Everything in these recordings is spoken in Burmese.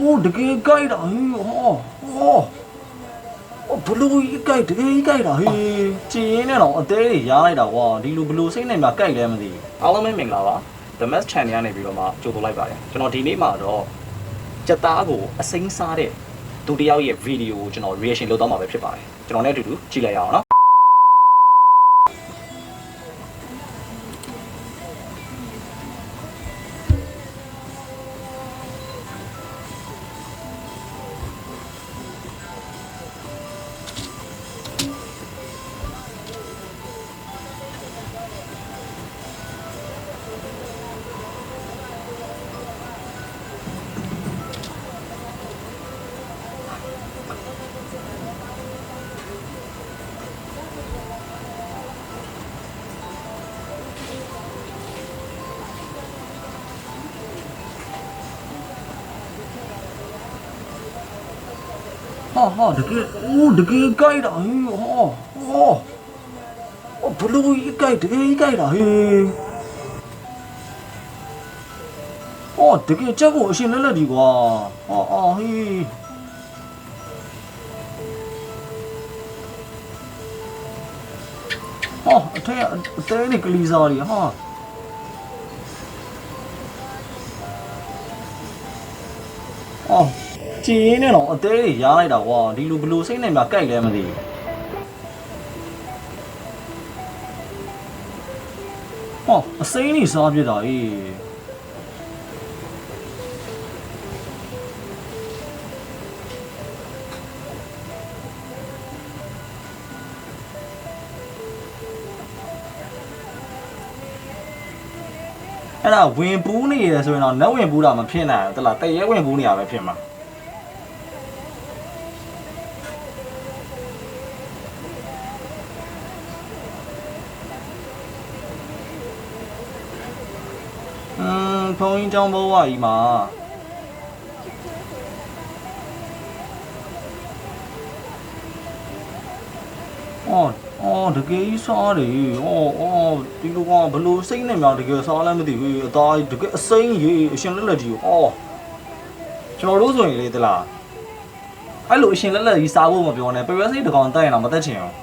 Oh, the gay guy, blue guy, the gay guy, Chin, a day, Yada, blue sing and Mackay Lemony. Alaman Minglava, the Mass Chanian Vilma, to the library, Janotini Mado, Jatago, a sing side, to the video, reaction Lodama Pipai, Janone to do, Chileana. 哈，这个盖的，blue 一盖，这个一盖的，这个这个我现在那里哇，嘿，这那个里啥的哈。 ကျင်းနေတော့အသေးတွေရားလိုက်တာကွာဒီလိုဘလူးစိမ့်နေမှာကြိုက်လဲမသိဘူးဟောအစိမ့်နေစားပြတာအေးအဲ့ဒါဝင်ပူးနေရဆိုရင်တော့လက်ဝင်ပူးတာမဖြစ်နိုင်ဘူးတလားတရဲဝင်ပူးနေရပဲဖြစ်မှာ ဘုံကြီးကျောင်းဘဝကြီးမှာတကယ်ကြီးစားတယ်ဒီလိုကဘလို့စိတ်နဲ့များတကယ်စားလည်းမသိဘူးအသားတကယ်အစိမ်းကြီးအရှင်လက်လက်ကြီးကျွန်တော်တို့ဆိုရင်လေတလားအဲ့လိုအရှင်လက်လက်ကြီးစားဖို့မပြောနဲ့ပရွက်စိတ်တကောင်တက်ရင်တော့မတက်ချင်အောင်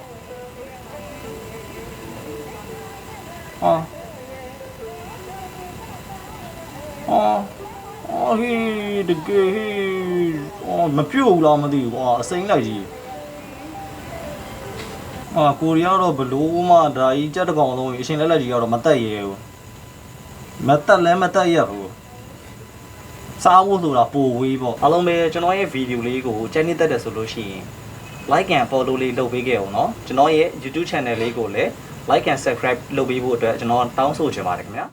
ဟေးတကယ်မပြုတ်ဘူးလားမသိဘူးအစိမ်းလိုက်ကြီးကိုရီးယားတော့ဘလို့မှဒါကြီးကြက်တကောင်လုံးအရှင်လက်လက်ကြီးကတော့မတက်ရဲဘူးမတက်လည်းမတက်ရဘူးစားဖို့ဆိုတာပိုဝေးပေါ့အားလုံးပဲကျွန်တော်ရဲ့ဗီဒီယိုလေးကိုကြိုက်နေတတ်တယ်ဆိုလို့ရှိရင် like and follow လေးလုပ်ပေးခဲ့အောင်เนาะကျွန်တော်ရဲ့ YouTube channel လေးကိုလည်း like and subscribe လုပ်ပေးဖို့အတွက်ကျွန်တော်တောင်းဆိုချင်ပါတယ်ခင်ဗျာ